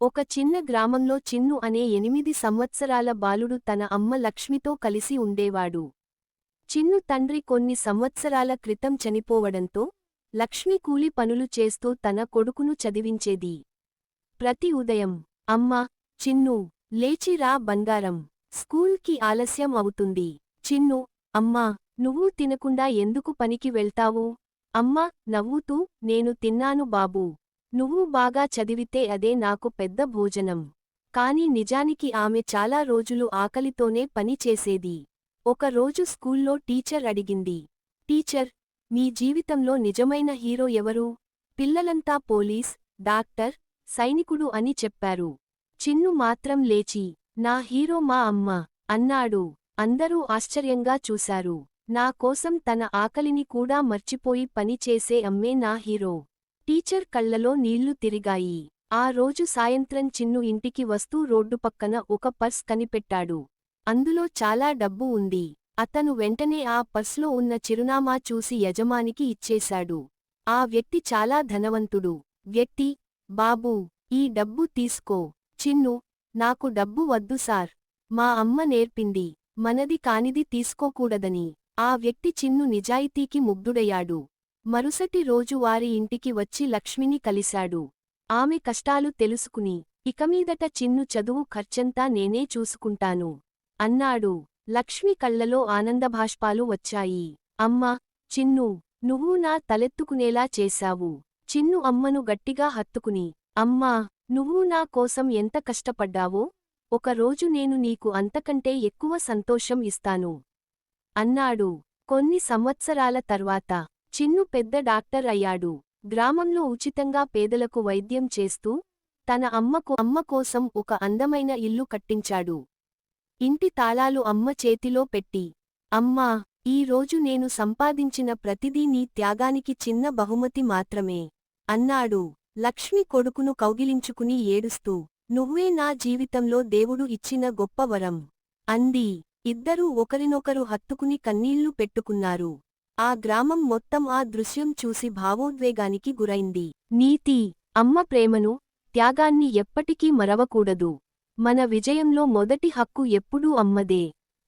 ఒక చిన్న గ్రామంలో చిన్ను అనే 8 సంవత్సరాల బాలుడు తన అమ్మ లక్ష్మితో కలిసి ఉండేవాడు. చిన్ను తండ్రి కొన్ని సంవత్సరాల క్రితం చనిపోవడంతో లక్ష్మి కూలి పనులు చేస్తూ తన కొడుకును చదివించేది. ప్రతి ఉదయం, అమ్మా, చిన్నూ, లేచి రా బంగారం, స్కూల్కి ఆలస్యం అవుతుంది. చిన్ను, అమ్మా, నువ్వు తినకుండా ఎందుకు పనికి వెళ్తావు? అమ్మ నవ్వుతూ, నేను తిన్నాను బాబూ. నువ్వు బాగా చదివితే అదే నాకు పెద్ద భోజనం. కాని నిజానికి ఆమె చాలా రోజులు ఆకలితోనే పని చేసేది. ఒకరోజు స్కూల్లో టీచర్ అడిగింది, టీచర్, మీ జీవితంలో నిజమైన హీరో ఎవరు? పిల్లలంతా పోలీస్, డాక్టర్, సైనికుడు అని చెప్పారు. చిన్ను మాత్రం లేచి, నా హీరో మా అమ్మ అన్నాడు. అందరూ ఆశ్చర్యంగా చూశారు. నా కోసం తన ఆకలిని కూడా మర్చిపోయి పని చేసే అమ్మే నా హీరో. టీచర్ కళ్లలో నీళ్లు తిరిగాయి. ఆ రోజు సాయంత్రం చిన్ను ఇంటికి వస్తూ రోడ్డు పక్కన ఒక పర్స్ కనిపెట్టాడు. అందులో చాలా డబ్బు ఉంది. అతను వెంటనే ఆ పర్స్లో ఉన్న చిరునామా చూసి యజమానికి ఇచ్చేశాడు. ఆ వ్యక్తి చాలా ధనవంతుడు. వ్యక్తి, బాబూ, ఈ డబ్బు తీసుకో. చిన్ను, నాకు డబ్బు వద్దు సార్. మా అమ్మ నేర్పింది, మనది కానిది తీసుకోకూడదని. ఆ వ్యక్తి చిన్ను నిజాయితీకి ముగ్ధుడయ్యాడు. మరుసటి రోజు వారి ఇంటికి వచ్చి లక్ష్మిని కలిశాడు. ఆమె కష్టాలు తెలుసుకుని, ఇకమీదట చిన్ను చదువు ఖర్చంతా నేనే చూసుకుంటాను అన్నాడు. లక్ష్మి కళ్లలో ఆనందభాష్పాలు వచ్చాయి. అమ్మా, చిన్నూ, నువ్వు నా తలెత్తుకునేలా చేశావు. చిన్ను అమ్మను గట్టిగా హత్తుకుని, అమ్మా, నువ్వు నా కోసం ఎంత కష్టపడ్డావో, ఒకరోజు నేను నీకు అంతకంటే ఎక్కువ సంతోషం ఇస్తాను అన్నాడు. కొన్ని సంవత్సరాల తర్వాత చిన్ను పెద్ద డాక్టర్ అయ్యాడు. గ్రామంలో ఉచితంగా పేదలకు వైద్యం చేస్తూ తన అమ్మ కోసం ఒక అందమైన ఇల్లు కట్టించాడు. ఇంటి తాళాలు అమ్మ చేతిలో పెట్టి, అమ్మా, ఈరోజు నేను సంపాదించిన ప్రతిదీ నీ త్యాగానికి చిన్న బహుమతి మాత్రమే అన్నాడు. లక్ష్మి కొడుకును కౌగిలించుకుని ఏడుస్తూ, నువ్వే నా జీవితంలో దేవుడు ఇచ్చిన గొప్ప వరం అంది. ఇద్దరూ ఒకరినొకరు హత్తుకుని కన్నీళ్లు పెట్టుకున్నారు. ఆ గ్రామం మొత్తం ఆ దృశ్యం చూసి భావోద్వేగానికి గురైంది. నీతి, అమ్మ ప్రేమను, త్యాగాన్ని ఎప్పటికీ మరవకూడదు. మన విజయంలో మొదటి హక్కు ఎప్పుడూ అమ్మదే.